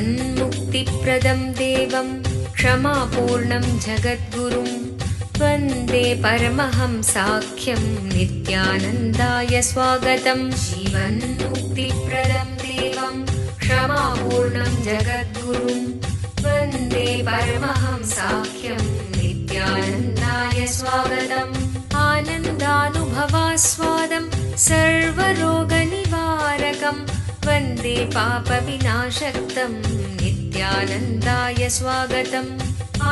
जीवन्मुक्तिप्रदं देवं क्षमापूर्णं जगद्गुरुं वन्दे परमहंसाख्यं नित्यानन्दाय स्वागतं। जीवन्मुक्तिप्रदं देवं क्षमापूर्णं जगद्गुरुं वन्दे परमहंसाख्यं नित्यानन्दाय स्वागतम्। आनन्दानुभवास्वादं सर्वरोगनिवारकं वन्दे पापविनाशक्तं नित्यानन्दाय स्वागतम्।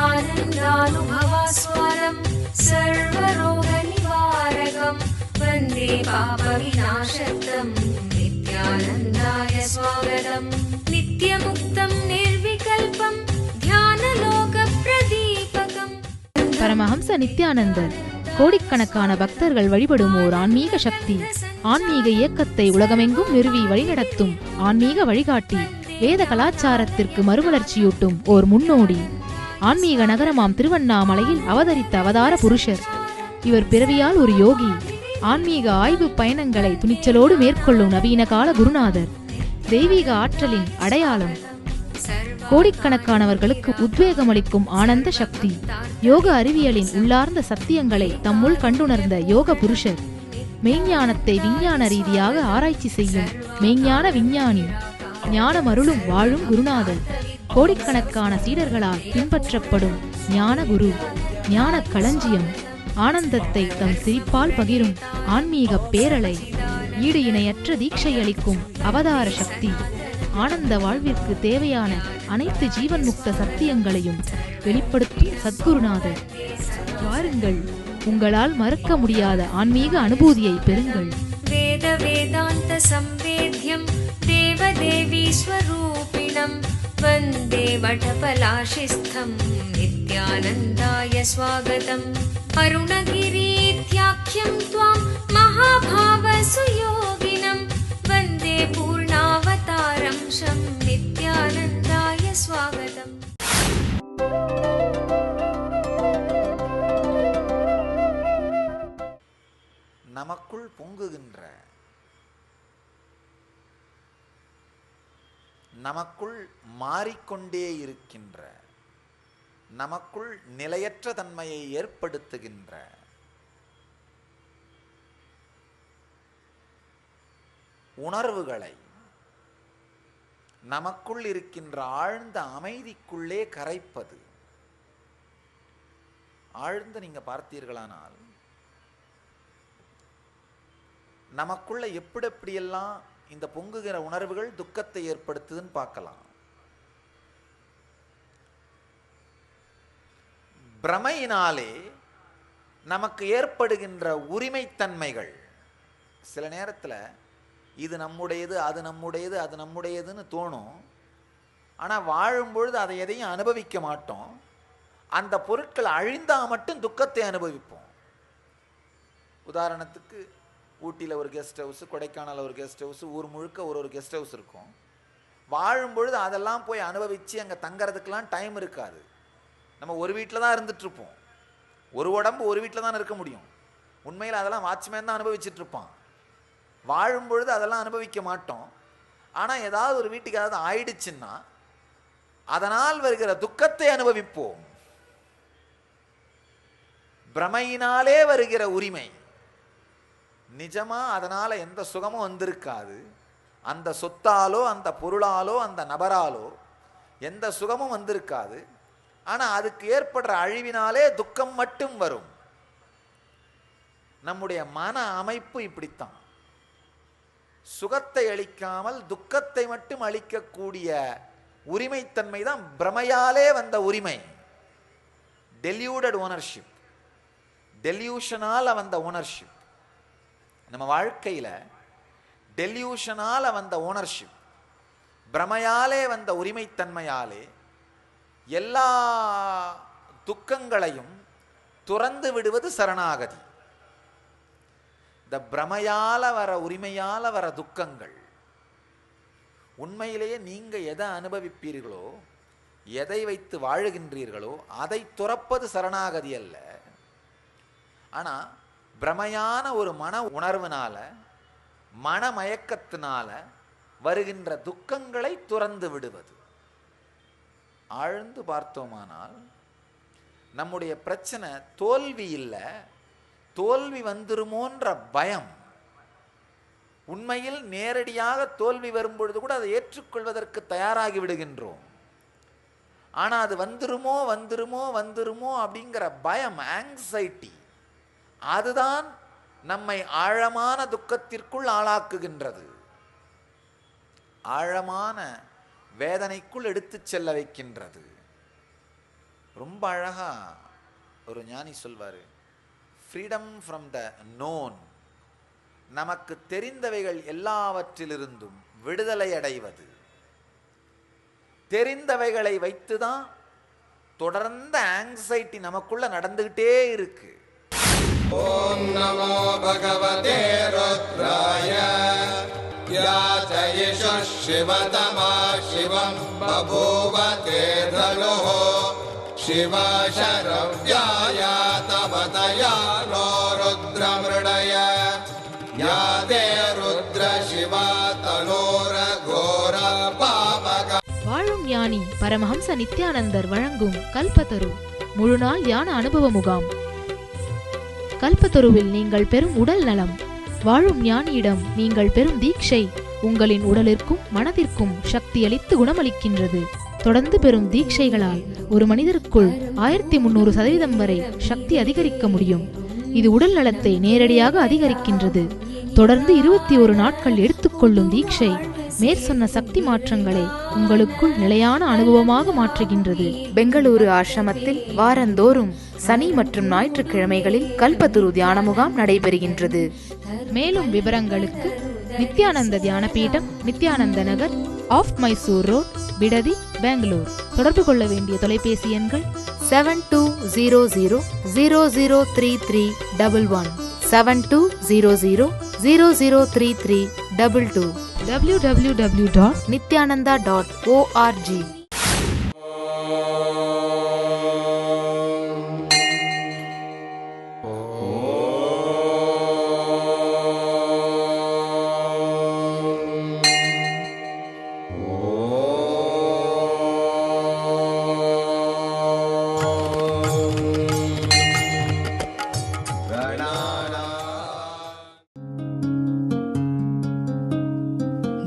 आनन्दानुभवास्वादं सर्वरोगनिवारकं वन्दे पापविनाशक्तं नित्यानन्दाय स्वागतम्। नित्यमुक्तं निर्विकल्पं ध्यानलोकप्रदीपकम्। பரமஹம்ச நித்யானந்தர் கோடிக்கணக்கான பக்தர்கள் வழிபடும் ஓர் ஆன்மீக சக்தி. ஆன்மீக இயக்கத்தை உலகமெங்கும் நிறுவி வழிநடத்தும் ஆன்மீக வழிகாட்டி. வேத கலாச்சாரத்திற்கு மறுமலர்ச்சியூட்டும் ஓர் முன்னோடி. ஆன்மீக நகரமாம் திருவண்ணாமலையில் அவதரித்த அவதார புருஷர். இவர் பிறவியால் ஒரு யோகி. ஆன்மீக ஆய்வு பயணங்களை துணிச்சலோடு மேற்கொள்ளும் நவீன கால குருநாதர். தெய்வீக ஆற்றலின் அடையாளம். கோடிக்கணக்கானவர்களுக்கு உத்வேகமளிக்கும் ஆனந்த சக்தி. யோக அறிவியலின் உள்ளார்ந்த சத்தியங்களை தம்முள் கண்டுணர்ந்த யோக புருஷர். மெய்ஞானத்தை விஞ்ஞான ரீதியாக ஆராய்ச்சி செய்யும் மெய்ஞான விஞ்ஞானி. ஞானம் அருளும் வாழும் குருநாதர். கோடிக்கணக்கான சீடர்களால் பின்பற்றப்படும் ஞான குரு. ஞான களஞ்சியம். ஆனந்தத்தை தம் சிரிப்பால் பகிரும் ஆன்மீக பேரலை. ஈடு இணையற்ற தீட்சை அளிக்கும் அவதார சக்தி. ஆனந்த வாழ்விற்கு தேவையான அனைத்து ஜீவன் முக்த சத்தியங்களையும் வெளிப்படுத்தும் சத்குருநாதர். வாருங்கள், உங்களால் மறக்க முடியாத ஆன்மீக அனுபூதியை பெறுங்கள். வேத வேதாந்த சம்வேத்யம் தேவ தேவி ஸ்வரூபிணம் வந்தே வடபலாஷிஸ்தம் நித்யானந்தாய ஸ்வாகதம். அருணகிரீத்யாख्यं त्वां महाभाव सुयोगिनं वन्दे पूर्णावतारं शं नित्यानन्दाय स्वागतम्. நமக்குள் பொங்குகின்ற, நமக்குள் மாறிக்கொண்டே இருக்கின்ற, நமக்குள் நிலையற்ற தன்மையை ஏற்படுத்துகின்ற உணர்வுகளை நமக்குள் இருக்கின்ற ஆழ்ந்த அமைதிக்குள்ளே கரைப்பது. ஆழ்ந்த நீங்க பார்த்தீர்களானால் நமக்குள்ள எப்படியெல்லாம் இந்த பொங்குகிற உணர்வுகள் துக்கத்தை ஏற்படுத்துதுன்னு பார்க்கலாம். பிரமையினாலே நமக்கு ஏற்படுகின்ற உரிமைத்தன்மைகள் சில நேரத்தில் இது நம்முடையது, அது நம்முடையது, அது நம்முடையதுன்னு தோணும். ஆனால் வாழும்பொழுது அதை எதையும் அனுபவிக்க மாட்டோம். அந்த பொருட்கள் அழிந்தால் மட்டும் துக்கத்தை அனுபவிப்போம். உதாரணத்துக்கு ஊட்டியில் ஒரு கெஸ்ட் ஹவுஸு, கொடைக்கானலில் ஒரு கெஸ்ட் ஹவுஸு, ஊர் முழுக்க ஒரு கெஸ்ட் ஹவுஸ் இருக்கும். வாழும்பொழுது அதெல்லாம் போய் அனுபவித்து அங்கே தங்கிறதுக்கெலாம் டைம் இருக்காது. நம்ம ஒரு வீட்டில் தான் இருந்துகிட்ருப்போம். ஒரு உடம்பு ஒரு வீட்டில் தான் இருக்க முடியும். உண்மையில் அதெல்லாம் வாட்ச்மேன் தான் அனுபவிச்சுட்ருப்பான். வாழும்பொழுது அதெல்லாம் அனுபவிக்க மாட்டோம். ஆனால் ஏதாவது ஒரு வீட்டுக்கு ஏதாவது ஆயிடுச்சுன்னா அதனால் வருகிற துக்கத்தை அனுபவிப்போம். பிரமையினாலே வருகிற உரிமை நிஜமா அதனால எந்த சுகமும் வந்திருக்காது. அந்த சொத்தாலோ அந்த பொருளாலோ அந்த நபராலோ எந்த சுகமும் வந்திருக்காது. ஆனால் அதுக்கு ஏற்படுற அழிவினாலே துக்கம் மட்டும் வரும். நம்முடைய மன அமைப்பு இப்படித்தான். சுகத்தை அளிக்காமல் துக்கத்தை மட்டும் அளிக்கக்கூடிய உரிமைத்தன்மை தான் பிரமையாலே வந்த உரிமை. டெல்யூடட் ஓனர்ஷிப், டெல்யூஷனால வந்த ஓனர்ஷிப். நம்ம வாழ்க்கையில் டெல்யூஷனால வந்த ஓனர்ஷிப், பிரமையாலே வந்த உரிமைத்தன்மையாலே எல்லா துக்கங்களையும் துறந்து விடுவது சரணாகதி. இந்த பிரமையால வர உரிமையால வர துக்கங்கள் உண்மையிலேயே நீங்க எதை அனுபவிப்பீர்களோ, எதை வைத்து வாழுகின்றீர்களோ அதை துறப்பது சரணாகதி அல்ல. ஆனா பிரமையான ஒரு மன உணர்வுனால, மனமயக்கத்தினால வருகின்ற துக்கங்களை துறந்து விடுவது. ஆழ்ந்து பார்த்தோமானால் நம்முடைய பிரச்சனை தோல்வி இல்லை, தோல்வி வந்துருமோன்ற பயம். உண்மையில் நேரடியாக தோல்வி வரும்பொழுது கூட அதை ஏற்றுக்கொள்வதற்கு தயாராகி விடுகின்றோம். ஆனால் அது வந்துருமோ வந்துருமோ வந்துருமோ அப்படிங்கிற பயம், ஆங்ஸைட்டி, அதுதான் நம்மை ஆழமான துக்கத்திற்குள் ஆளாக்குகின்றது, ஆழமான வேதனைக்குள் எடுத்து செல்ல வைக்கின்றது. ரொம்ப அழகா ஒரு ஞானி சொல்வாரு, ஃப்ரீடம் ஃப்ரம் த நோன், நமக்கு தெரிந்தவைகள் எல்லாவற்றிலிருந்தும் விடுதலை அடைவது. தெரிந்தவைகளை வைத்துதான் தொடர்ந்த ஆங்ஸைட்டி நமக்குள்ள நடந்துகிட்டே இருக்கு. ஓம் நமோ பகவதே ருத்ராய யாதயிஷு சிவதமா சிவம் பபூவ தேதலோஹ சிவசரவ்யாய தவதயா நோ ருத்ரமிருடய யாதே ருத்ர சிவா தனோர கோர பாபக. வாழும் ஞானி பரமஹம்ச நித்யானந்தர் வழங்கும் கல்பத்தரு முழுநாள் தியான அனுபவ முகாம். கல்பத்தருவில் நீங்கள் பெறும் உடல் நலம். வாழும் ஞானியிடம் நீங்கள் பெறும் தீட்சை உங்களின் உடலிற்கும் மனதிற்கும் சக்தியளித்து குணமளிக்கின்றது. தொடர்ந்து பெறும் தீட்சைகளால் ஒரு மனிதருக்குள் 1300% வரை சக்தி அதிகரிக்க முடியும். இது உடல் நலத்தை நேரடியாக அதிகரிக்கின்றது. தொடர்ந்து 21 நாட்கள் எடுத்துக்கொள்ளும் தீட்சை மேற்சொன்ன சக்தி மாற்றங்களை உங்களுக்குள் நிலையான அனுபவமாக மாற்றுகின்றது. பெங்களூரு ஆசிரமத்தில் வாரந்தோறும் சனி மற்றும் ஞாயிற்றுக்கிழமைகளில் கல்பத்துரு தியான முகாம் நடைபெறுகின்றது. மேலும் விவரங்களுக்கு நித்யானந்த தியான பீடம், நித்யானந்த நகர், ஆஃப் மைசூர் ரோட், பிடதி, பெங்களூர். தொடர்பு கொள்ள வேண்டிய தொலைபேசி எண்கள் 7200003311, 7200003322, www.nityananda.org.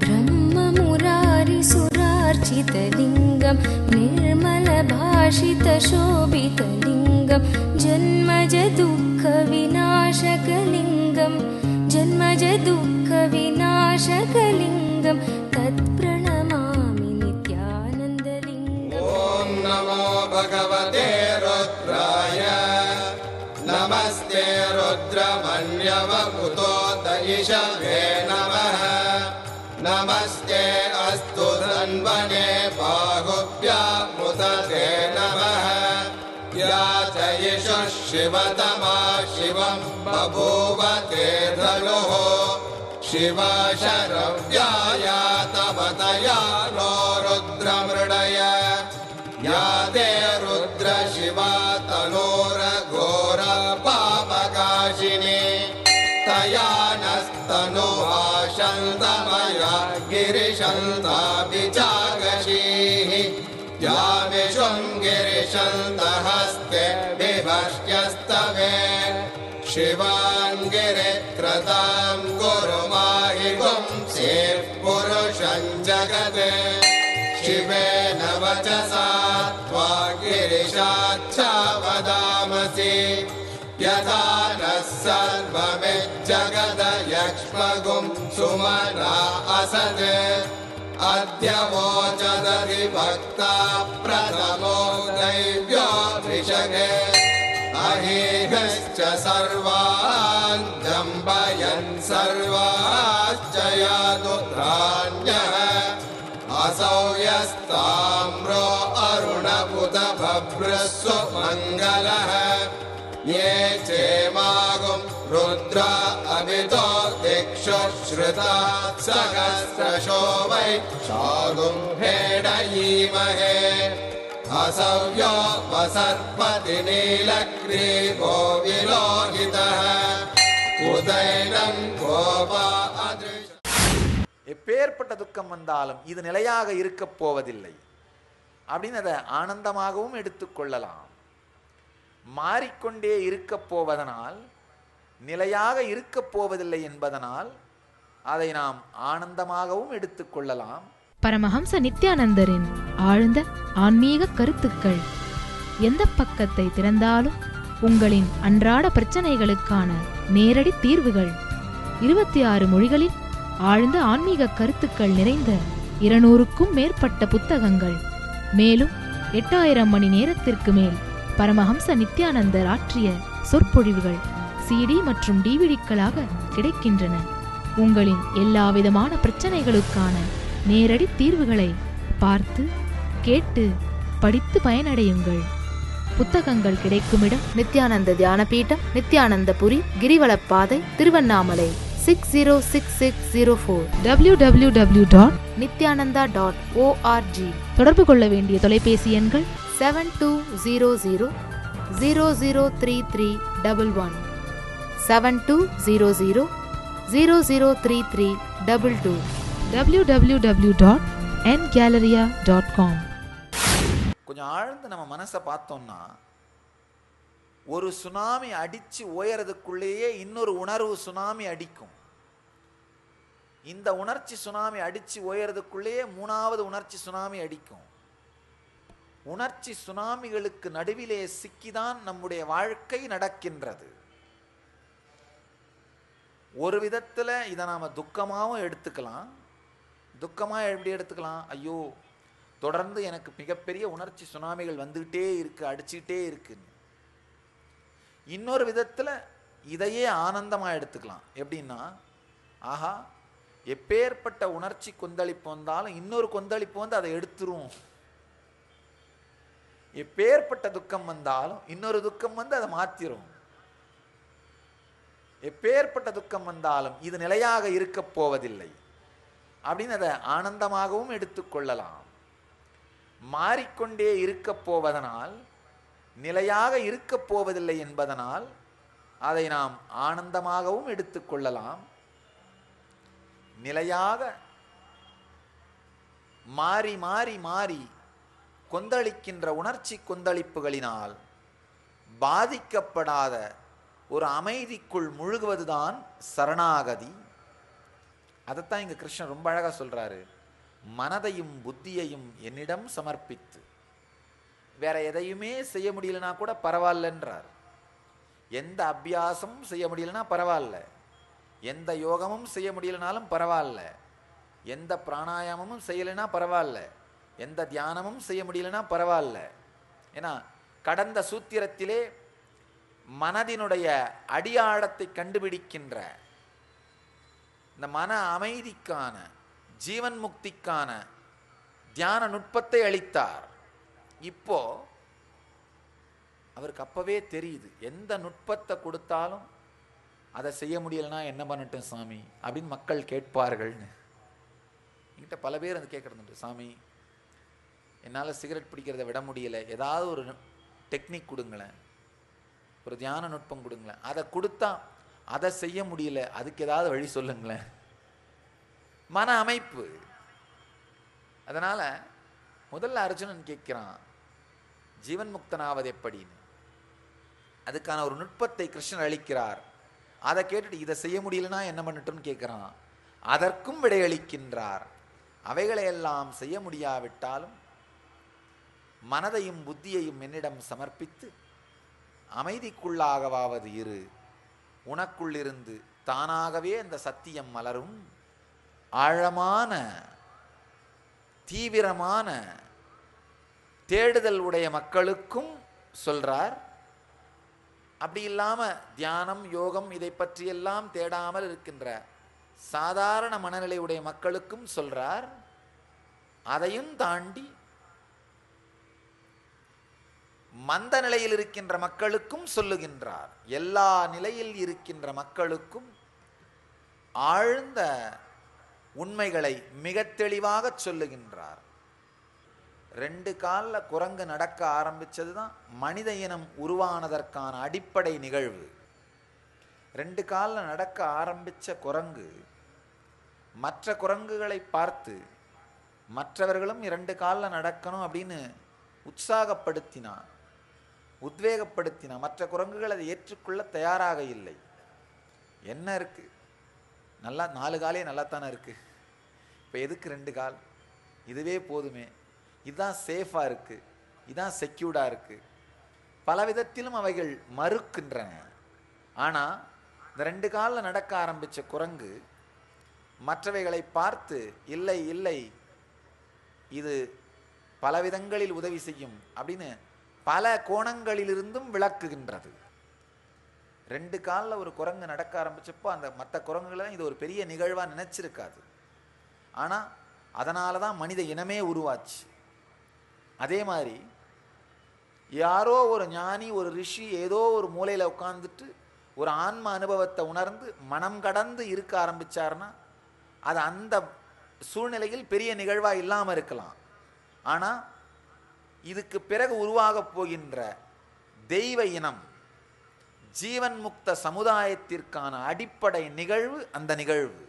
ब्रह्ममुरारिसुरार्चितलिङ्गं निर्मलभाषितशोभितलिङ्गं जन्मजदुःखविनाशकलिङ्गं जन्मजदुःखविनाशकलिङ्गं तत्प्रणमामि नित्यानन्दलिङ्गम्. ॐ नमो भगवते रुद्राय नमस्ते रुद्रमन्यवपुतो दयिषवे नमः नमस्ते अस्तु धन्वने बाहुभ्यामुदते नमः यातयिषु शिवतमा शिवं बभूव ते धनुः शिवशरव्याय तवतया नो रुद्रमृडय या ते रुद्र शिवा तनोर घोर पापकाशिनी तया नस्तनुहा शन्तमया गिरिशन्ताभिचागशीः या विशृङ्गिरिशन्तहस्ते विभष्ट्यस्तवे शिवाङ्गिरित्रतां कुरु माहि पुंसेः पुरुषं जगते शिवेन वचसा त्वा गिरिशाच्छा वदामसि यथा नः सर्वमिज्जगदयक्ष्मगुं सुमना असत् अद्य वोचदधिभक्ता प्रथमो दैव्यो ऋषगे अहीहश्च सर्वान् जम्बयन् सर्वाश्च यादुत्राण्यः असौ यस्ताम्रो अरुणपुत भभ्रस्व मङ्गलः ये चेमागुं रुद्रा अभितो दिक्षु श्रुता सहस्रशो वै शागुं भेडयीमहे असव्यो वसर्पति नीलग्रीवो विलोहितः उदैनं गोपा எப்பேற்பட்ட துக்கம் வந்தாலும் இது நிலையாக இருக்கப் போவதில்லை. அப்படின்னு அதை ஆனந்தமாகவும் எடுத்துக்கொள்ளலாம். மாறிக்கொண்டே இருக்கப் போவதனால், நிலையாக இருக்கப் போவதில்லை என்பதனால் அதை நாம் ஆனந்தமாகவும் எடுத்துக்கொள்ளலாம். பரமஹம்ச நித்யானந்தரின் ஆழ்ந்த ஆன்மீக கருத்துக்கள். எந்த பக்கத்தை திறந்தாலும் உங்களின் அன்றாட பிரச்சனைகளுக்கான நேரடி தீர்வுகள். 26 மொழிகளில் ஆழ்ந்த ஆன்மீக கருத்துக்கள் நிறைந்த 200க்கும் மேற்பட்ட புத்தகங்கள். மேலும் 8000 மணி நேரத்திற்கு மேல் பரமஹம்ச நித்யானந்தர் ஆற்றிய சொற்பொழிவுகள் CD மற்றும் DVDக்களாக கிடைக்கின்றன. உங்களின் எல்லாவிதமான பிரச்சனைகளுக்கான நேரடி தீர்வுகளை பார்த்து கேட்டு படித்து பயனடையுங்கள். புத்தகங்கள் கிடைக்குமிடம் நித்யானந்த தியானபீடம், நித்யானந்தபுரி, கிரிவலப்பாதை, திருவண்ணாமலை 606604 www.nithyananda.org. தொடர்பு கொள்ள வேண்டிய தொலைபேசி எண்கள் 7200003311 7200003322 www.ngalleria.com. கொஞ்சம் ஆழ்ந்து நம்ம மனசை பார்த்தோம்னா, ஒரு சுனாமி அடிச்சு ஓயறதுக்குள்ளேயே இன்னொரு உணர்வு சுனாமி அடிக்கும். இந்த உணர்ச்சி சுனாமி அடிச்சு ஓயறதுக்குள்ளேயே 3வது உணர்ச்சி சுனாமி அடிக்கும். உணர்ச்சி சுனாமிகளுக்கு நடுவிலே சிக்கிதான் நம்முடைய வாழ்க்கை நடக்கின்றது. ஒரு விதத்துல இதை நாம துக்கமாகவும் எடுத்துக்கலாம். துக்கமா எப்படி எடுத்துக்கலாம்? ஐயோ, தொடர்ந்து எனக்கு மிகப்பெரிய உணர்ச்சி சுனாமிகள் வந்துகிட்டே இருக்கு, அடிச்சுக்கிட்டே இருக்குன்னு. இன்னொரு விதத்துல இதையே ஆனந்தமா எடுத்துக்கலாம். எப்படின்னா, ஆஹா, எப்பேற்பட்ட உணர்ச்சி கொந்தளிப்பு வந்தாலும் இன்னொரு கொந்தளிப்பு வந்து அதை எடுத்துரும். எப்பேற்பட்ட துக்கம் வந்தாலும் இன்னொரு துக்கம் வந்து அதை மாத்திரும். எப்பேற்பட்ட துக்கம் வந்தாலும் இது நிலையாக இருக்க போவதில்லை அப்படின்னு அதை ஆனந்தமாகவும் எடுத்துக்கொள்ளலாம். மாறிக்கொண்டே இருக்க போவதனால், நிலையாக இருக்க போவதில்லை என்பதனால் அதை நாம் ஆனந்தமாகவும் எடுத்துக்கொள்ளலாம். நிலையாக மாறி மாறி மாறி கொந்தளிக்கின்ற உணர்ச்சி கொந்தளிப்புகளினால் பாதிக்கப்படாத ஒரு அமைதிக்குள் முழுகுவதுதான் சரணாகதி. அதைத்தான் இங்க கிருஷ்ணன் ரொம்ப அழகா சொல்றாரு. மனதையும் புத்தியையும் என்னிடம் சமர்ப்பித்து, வேற எதையுமே செய்ய முடியலனா கூட பரவாயில்லன்றார். எந்த அபியாசமும் செய்ய முடியலனா பரவாயில்ல, எந்த யோகமும் செய்ய முடியலனாலும் பரவாயில்ல, எந்த பிராணாயாமமும் செய்யலைனா பரவாயில்ல, எந்த தியானமும் செய்ய முடியலனா பரவாயில்ல. ஏன்னா கடந்த சூத்திரத்திலே மனதினுடைய அடியாழத்தை கண்டுபிடிக்கின்ற இந்த மன அமைதிக்கான, ஜீவன் முக்திக்கான தியான நுட்பத்தை அளித்தார். இப்போ அவருக்கு அப்பவே தெரியுது, எந்த நுட்பத்தை கொடுத்தாலும் அதை செய்ய முடியலனா என்ன பண்ணட்டும் சாமி அப்படின்னு மக்கள் கேட்பார்கள்னு. என்கிட்ட பல பேர் அது கேட்கறது, சாமி என்னால் சிகரெட் பிடிக்கிறத விட முடியல, ஏதாவது ஒரு டெக்னிக் கொடுங்களேன், ஒரு தியான நுட்பம் கொடுங்களேன். அதை கொடுத்தா அதை செய்ய முடியல, அதுக்கு ஏதாவது வழி சொல்லுங்களேன். மன அமைப்பு. அதனால முதல்ல அர்ஜுனன் கேட்கிறான், ஜீவன் முக்தனாவது எப்படின்னு. அதுக்கான ஒரு நுட்பத்தை கிருஷ்ணன் அளிக்கிறார். அதை கேட்டுட்டு இதை செய்ய முடியலனா என்ன பண்ணட்டும்னு கேட்கிறான். அதற்கும் விடையளிக்கின்றார். அவைகளையெல்லாம் செய்ய முடியாவிட்டாலும் மனதையும் புத்தியையும் என்னிடம் சமர்ப்பித்து அமைதிக்குள்ளாகவாவது இரு, உனக்குள்ளிருந்து தானாகவே அந்த சத்தியம் மலரும். ஆழமான தீவிரமான தேடுதல் உடைய மக்களுக்கும் சொல்றார். அப்படி இல்லாம தியானம் யோகம் இதை பற்றியெல்லாம் தேடாமல் இருக்கின்ற சாதாரண மனநிலை உடைய மக்களுக்கும் சொல்றார். அதையும் தாண்டி மந்த நிலையில் இருக்கின்ற மக்களுக்கும் சொல்லுகின்றார். எல்லா நிலையில் இருக்கின்ற மக்களுக்கும் ஆழ்ந்த உண்மைகளை மிக தெளிவாக சொல்லுகின்றார். 2 காலில் குரங்கு நடக்க ஆரம்பிச்சது தான் மனித இனம் உருவானதற்கான அடிப்படை நிகழ்வு. 2 காலில் நடக்க ஆரம்பிச்ச குரங்கு மற்ற குரங்குகளை பார்த்து மற்றவர்களும் 2 காலில் நடக்கணும் அப்படின்னு உற்சாகப்படுத்தினா, உத்வேகப்படுத்தினா மற்ற குரங்குகள் அதை ஏற்றுக்கொள்ள தயாராக இல்லை. என்ன இருக்கு, நல்லா 4 காலே நல்லா தானே இருக்கு, இப்போ எதுக்கு 2 கால், இதுவே போதுமே, இதுதான் சேஃபாக இருக்கு, இதுதான் செக்யூர்டாக இருக்கு. பல விதத்திலும் அவைகள் மறுக்கின்றன. ஆனால் இந்த 2 காலில் நடக்க ஆரம்பித்த குரங்கு மற்றவைகளை பார்த்து இல்லை இல்லை இது பல விதங்களில் உதவி செய்யும் அப்படின்னு பல கோணங்களிலிருந்தும் விளக்குகின்றது. 2 காலில் ஒரு குரங்கு நடக்க ஆரம்பிச்சப்போ அந்த மற்ற குரங்குகளை இது ஒரு பெரிய நிகழ்வாக நினைச்சிருக்காது. ஆனால் அதனால தான் மனித இனமே உருவாச்சு. அதே மாதிரி யாரோ ஒரு ஞானி, ஒரு ரிஷி ஏதோ ஒரு மூலையில் உட்கார்ந்துட்டு ஒரு ஆன்ம அனுபவத்தை உணர்ந்து மனம் கடந்து இருக்க ஆரம்பிச்சாருன்னா அது அந்த சூழ்நிலையில் பெரிய நிகழ்வாக இல்லாமல் இருக்கலாம். ஆனால் இதுக்கு பிறகு உருவாகப் போகின்ற தெய்வ இனம், ஜீவன் முக்த சமுதாயத்திற்கான அடிப்படை நிகழ்வு அந்த நிகழ்வு.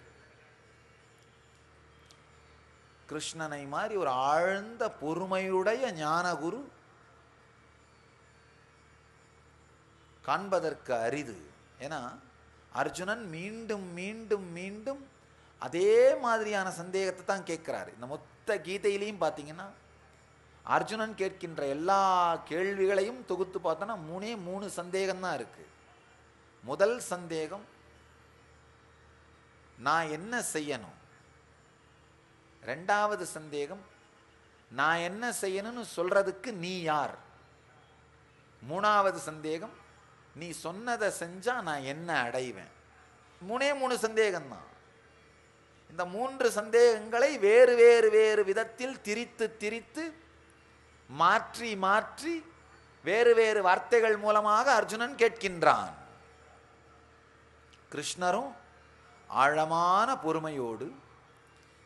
கிருஷ்ணனை மாதிரி ஒரு ஆழ்ந்த பொறுமையுடைய ஞானகுரு காண்பதற்கு அரிது. ஏன்னா அர்ஜுனன் மீண்டும் மீண்டும் மீண்டும் அதே மாதிரியான சந்தேகத்தை தான் கேட்கிறாரு. இந்த மொத்த கீதையிலையும் பார்த்தீங்கன்னா அர்ஜுனன் கேட்கின்ற எல்லா கேள்விகளையும் தொகுத்து பார்த்தோன்னா 3 சந்தேகம்தான் இருக்கு. முதல் சந்தேகம், நான் என்ன செய்யணும். 2வது சந்தேகம், நான் என்ன செய்யணும்னு சொல்றதுக்கு நீ யார். 3வது சந்தேகம், நீ சொன்னதை செஞ்சா நான் என்ன அடைவேன். 3 சந்தேகம்தான். இந்த 3 சந்தேகங்களை வேறு வேறு வேறு விதத்தில் திரித்து திரித்து மாற்றி மாற்றி வேறு வேறு வார்த்தைகள் மூலமாக அர்ஜுனன் கேட்கின்றான். கிருஷ்ணரும் ஆழமான பொறுமையோடு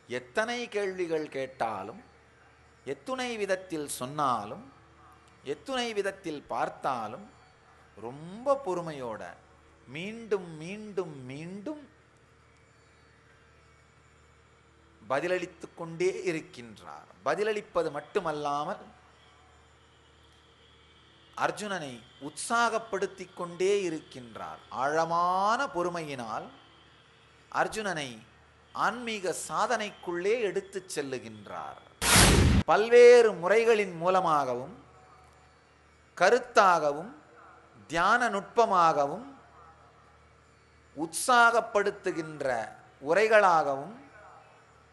எத்தனை கேள்விகள் கேட்டாலும், எத்துணை விதத்தில் சொன்னாலும், எத்துணை விதத்தில் பார்த்தாலும் ரொம்ப பொறுமையோட மீண்டும் மீண்டும் மீண்டும் பதிலளித்து கொண்டே இருக்கின்றார். பதிலளிப்பது மட்டுமல்லாமல் அர்ஜுனனை உற்சாகப்படுத்தி கொண்டே இருக்கின்றார். ஆழமான பொறுமையினால் அர்ஜுனனை ஆன்மீக சாதனைக்குள்ளே எடுத்துச் செல்லுகின்றார். பல்வேறு முறைகளின் மூலமாகவும் கருத்தாகவும் தியான நுட்பமாகவும் உற்சாகப்படுத்துகின்ற உரைகளாகவும்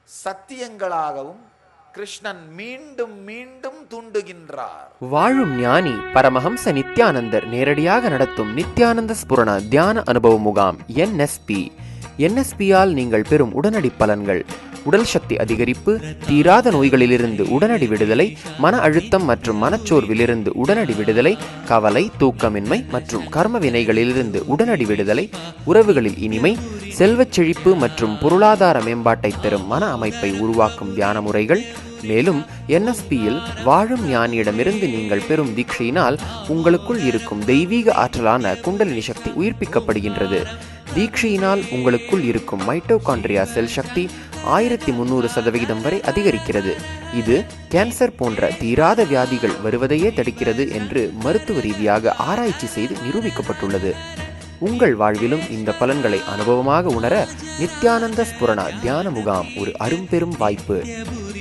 சத்தியங்களாகவும் கிருஷ்ணன் மீண்டும் மீண்டும் தூண்டுகின்றார். வாழும் ஞானி பரமஹம்ச நித்யானந்தர் நேரடியாக நடத்தும் நித்யானந்த ஸ்புரண தியான அனுபவ முகாம் NSPயால் நீங்கள் பெறும் உடனடி பலன்கள்: உடல் சக்தி அதிகரிப்பு, தீராத நோய்களிலிருந்து உடனடி விடுதலை, மன அழுத்தம் மற்றும் மனச்சோர்விலிருந்து உடனடி விடுதலை, கவலை, தூக்கமின்மை மற்றும் கர்ம வினைகளிலிருந்து உடனடி விடுதலை, உறவுகளில் இனிமை, செல்வச் செழிப்பு மற்றும் பொருளாதார மேம்பாட்டை தரும் மன அமைப்பை உருவாக்கும் தியான முறைகள். மேலும் NSPயில் வாழும் ஞானியிடமிருந்து நீங்கள் பெறும் தீட்சையினால் உங்களுக்குள் இருக்கும் தெய்வீக ஆற்றலான குண்டலினி சக்தி உயிர்ப்பிக்கப்படுகின்றது. தீட்சையினால் உங்களுக்குள் இருக்கும் மைட்டோகாண்ட்ரியா செல் சக்தி 1300% வரை அதிகரிக்கிறது. இது கேன்சர் போன்ற தீராத வியாதிகள் வருவதையே தடுக்கிறது என்று மருத்துவ ரீதியாக ஆராய்ச்சி செய்து நிரூபிக்கப்பட்டுள்ளது. உங்கள் வாழ்விலும் இந்த பலன்களை அனுபவமாக உணர நித்யானந்த ஸ்புரண தியான முகாம் ஒரு அரும்பெரும் வாய்ப்பு.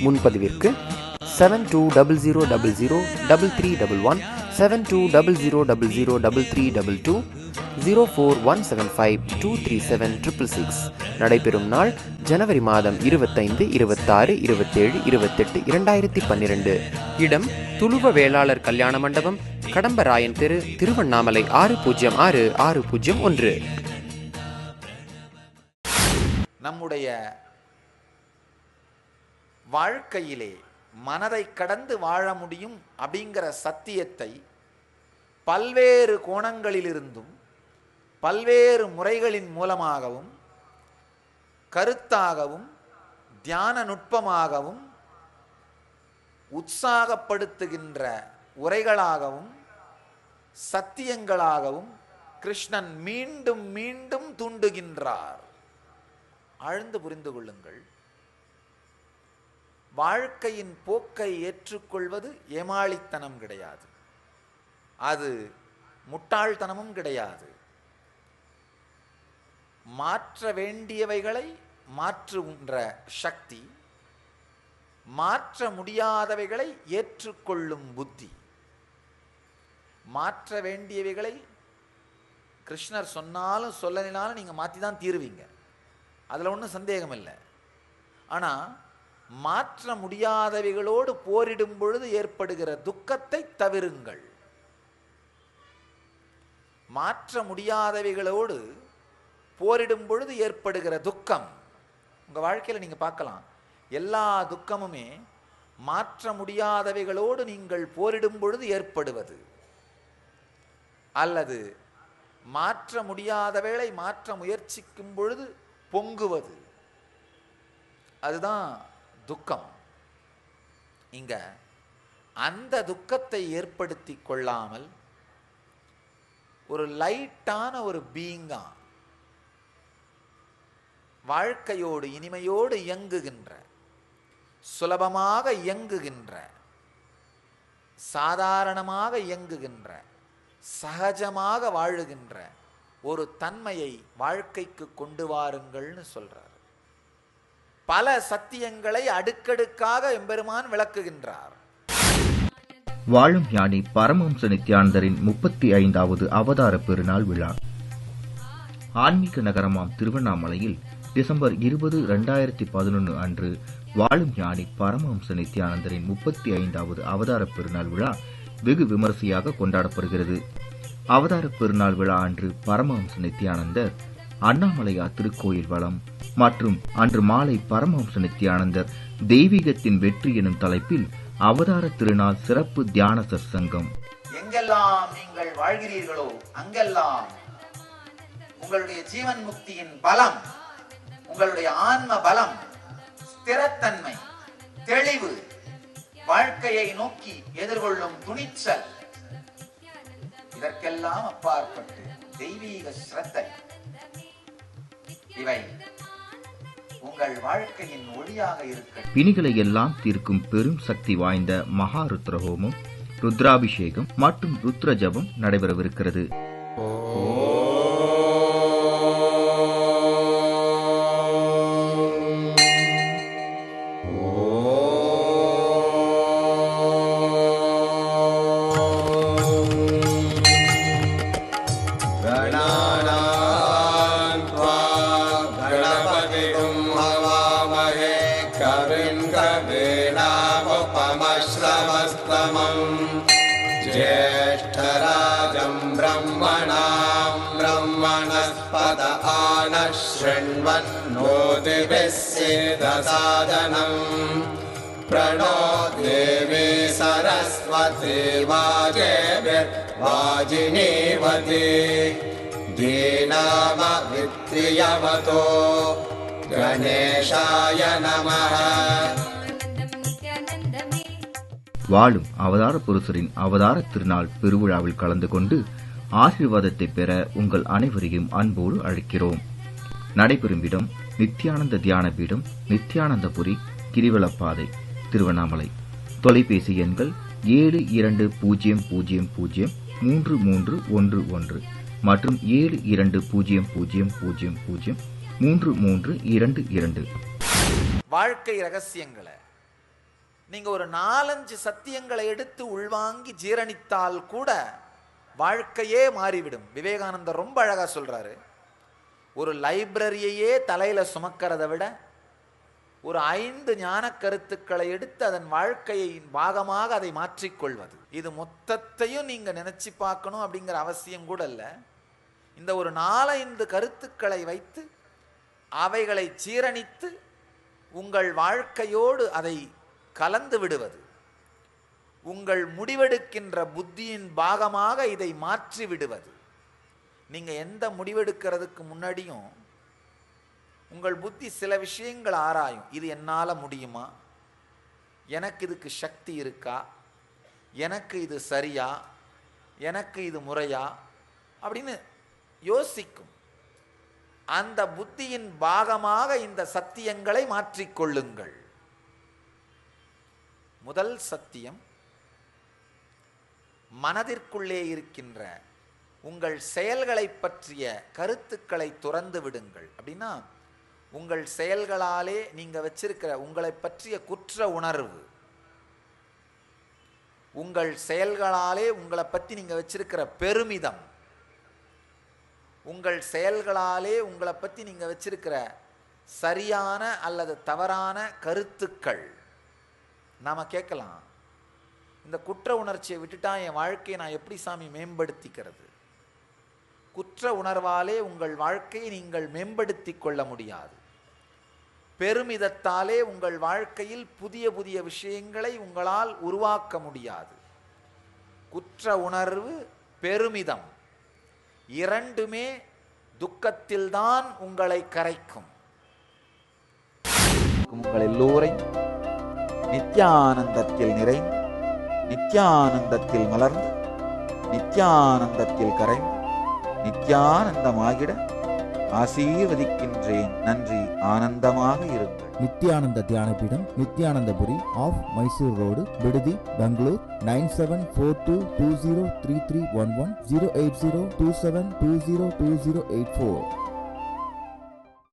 முன்பதிவிற்கு 7200003311 7200003322 0417523766. நடைபெறும் நாள் ஜனவரி மாதம் 25, 26, 27, 28, 2012. இடம் துளுவ வேளாளர் கல்யாண மண்டபம், கடம்பராயன் தெரு, திருவண்ணாமலை 606601. நம்முடைய வாழ்க்கையிலே மனதை கடந்து வாழ முடியும் அப்படிங்கிற சத்தியத்தை பல்வேறு கோணங்களிலிருந்தும் பல்வேறு முறைகளின் மூலமாகவும் கருத்தாகவும் தியான நுட்பமாகவும் உற்சாகப்படுத்துகின்ற உரைகளாகவும் சத்தியங்களாகவும் கிருஷ்ணன் மீண்டும் மீண்டும் தூண்டுகின்றார். ஆழ்ந்து புரிந்து கொள்ளுங்கள். வாழ்க்கையின் போக்கை ஏற்றுக்கொள்வது ஏமாளித்தனம் கிடையாது, அது முட்டாள்தனமும் கிடையாது. மாற்ற வேண்டியவைகளை மாற்றுகின்ற சக்தி, மாற்ற முடியாதவைகளை ஏற்றுக்கொள்ளும் புத்தி. மாற்ற வேண்டியவைகளை கிருஷ்ணர் சொன்னாலும் சொல்லலினாலும் நீங்கள் மாற்றி தான் தீருவீங்க, அதில் ஒன்றும் சந்தேகம் இல்லை. ஆனால் மாற்ற முடியாதவைகளோடு போரிடும் பொழுது ஏற்படுகிற துக்கத்தை தவிருங்கள். மாற்ற முடியாதவைகளோடு போரிடும் பொழுது ஏற்படுகிற துக்கம் உங்கள் வாழ்க்கையில் நீங்கள் பார்க்கலாம். எல்லா துக்கமுமே மாற்ற முடியாதவைகளோடு நீங்கள் போரிடும் பொழுது ஏற்படுவது, அல்லது மாற்ற முடியாதவைகளை மாற்ற முயற்சிக்கும் பொழுது பொங்குவது, அதுதான் துக்கம். இங்க அந்த துக்கத்தை ஏற்படுத்தி கொள்ளாமல் ஒரு லைட்டான ஒரு பீயிங்கா வாழ்க்கையோடு இனிமையோடு இயங்குகின்ற, சுலபமாக இயங்குகின்ற, சாதாரணமாக இயங்குகின்ற, சகஜமாக வாழுகின்ற ஒரு தன்மையை வாழ்க்கைக்கு கொண்டு வாருங்கள்னு சொல்றார். பல சத்தியங்களை அடுக்கடுக்காக எம்பெருமான் விளக்குகின்றார். வாழும் ஞானி பரமஹம்ச நித்யானந்தரின் 35வது அவதார பெருநாள் விழா ஆன்மீக நகரமாம் திருவண்ணாமலையில் டிசம்பர் 20, 2011 அன்று வாழும் ஞானி பரமஹம்ச நித்யானந்தரின் 35வது அவதார பெருநாள் விழா வெகு விமரிசையாக கொண்டாடப்படுகிறது. அவதார பெருநாள் விழா அன்று பரமஹம்ச நித்யானந்தர் அண்ணாமலையார் திருக்கோயில் வளம் மற்றும் அன்று மாலை பரமஹம்ச நித்யானந்தர் தெய்வீகத்தின் வெற்றி எனும் தலைப்பில் அவதார திருநாள் சிறப்பு தியான சற்சங்கம். எங்கெல்லாம் நீங்கள் வாழ்கிறீர்களோ அங்கெல்லாம் உங்களுடைய ஜீவன் முக்தியின் பலம், உங்களுடைய ஆன்ம பலம், ஸ்திரத்தன்மை, தெளிவு, வாழ்க்கையை நோக்கி எதிர்கொள்ளும் துணிச்சல், இதற்கெல்லாம் அப்பாற்பட்டு தெய்வீக ஸ்ரத்தை, இவை உங்கள் வாழ்க்கையின் ஒளியாக இருக்க பிணிகளை எல்லாம் தீர்க்கும் பெரும் சக்தி வாய்ந்த மகா ருத்ரஹோமம், ருத்ராபிஷேகம் மற்றும் ருத்ர ஜபம் நடைபெறவிருக்கிறது. ज्येष्ठराजं ब्रह्मणां ब्रह्मणस्पत आनशृण्वन्नोतिभिः सीदसादनम् प्रणो देवी सरस्वती वाजेभिर्वाजिनीवती धीनामवित्रियवतो गणेशाय नमः. வாழும் அவதார புருஷரின் அவதார திருநாள் பெருவிழாவில் கலந்து கொண்டு ஆசீர்வாதத்தை பெற உங்கள் அனைவரையும் அன்போடு அழைக்கிறோம். நடைபெறும் இடம் நித்யானந்த தியான பீடம், நித்யானந்தபுரி, கிரிவலப்பாதை, திருவண்ணாமலை. தொலைபேசி எண்கள் 72003311 மற்றும் 7200003322. வாழ்க்கை ரகசியங்களை நீங்க ஒரு 4-5 சத்தியங்களை எடுத்து உள்வாங்கி ஜீரணித்தால் கூட வாழ்க்கையே மாறிவிடும். விவேகானந்தர் ரொம்ப அழகா சொல்றாரு, ஒரு லைப்ரரியையே தலையில சுமக்கிறதை விட ஒரு 5 ஞான கருத்துக்களை எடுத்து அதன் வாழ்க்கையின் பாகமாக அதை மாற்றிக்கொள்வது. இது மொத்தத்தையும் நீங்க நினைச்சு பார்க்கணும் அப்படிங்கிற அவசியம் கூட இல்லை. இந்த ஒரு 4-5 கருத்துக்களை வைத்து அவைகளை ஜீரணித்து உங்கள் வாழ்க்கையோடு அதை கலந்து விடுவது, உங்கள் முடிவெடுக்கின்ற புத்தியின் பாகமாக இதை மாற்றி விடுவது. நீங்க எந்த முடிவெடுக்கிறதுக்கு முன்னாடியும் உங்கள் புத்தி சில விஷயங்கள் ஆராயும். இது என்னால் முடியுமா, எனக்கு இதுக்கு சக்தி இருக்கா, எனக்கு இது சரியா, எனக்கு இது முறையா அப்படின்னு யோசிக்கும். அந்த புத்தியின் பாகமாக இந்த சத்தியங்களை மாற்றிக்கொள்ளுங்கள். முதல் சத்தியம், மனதிற்குள்ளே இருக்கின்ற உங்கள் செயல்களை பற்றிய கருத்துக்களை துறந்து விடுங்கள். அப்படின்னா உங்கள் செயல்களாலே நீங்க வச்சிருக்கிற உங்களை பற்றிய குற்ற உணர்வு, உங்கள் செயல்களாலே உங்களை பற்றி நீங்க வச்சிருக்கிற பெருமிதம், உங்கள் செயல்களாலே உங்களை பற்றி நீங்க வச்சிருக்கிற சரியான அல்லது தவறான கருத்துக்கள். நாம கேட்கலாம், இந்த குற்ற உணர்ச்சியை விட்டுட்டா என் வாழ்க்கையை நான் எப்படி சாமி மேம்படுத்திக்கிறது? குற்ற உணர்வாலே உங்கள் வாழ்க்கையை நீங்கள் மேம்படுத்தி கொள்ள முடியாது. பெருமிதத்தாலே உங்கள் வாழ்க்கையில் புதிய புதிய விஷயங்களை உங்களால் உருவாக்க முடியாது. குற்ற உணர்வு, பெருமிதம் இரண்டுமே துக்கத்தில்தான் உங்களை கரைக்கும். உங்கள் எல்லோரையும் நித்யானந்தத்தில் நிறைந்து, நித்யானந்தத்தில் மலர்ந்து, நித்யானந்தத்தில் கரைந்து, நித்யானந்தமாகிட ஆசீர்வதிக்கின்றேன். நன்றி. ஆனந்தமாக இருங்கள். நித்யானந்த தியானபீடம், நித்யானந்தபுரி ஆஃப் மைசூர் ரோடு, விடுதி, பெங்களூர். 9742203311 08027202084.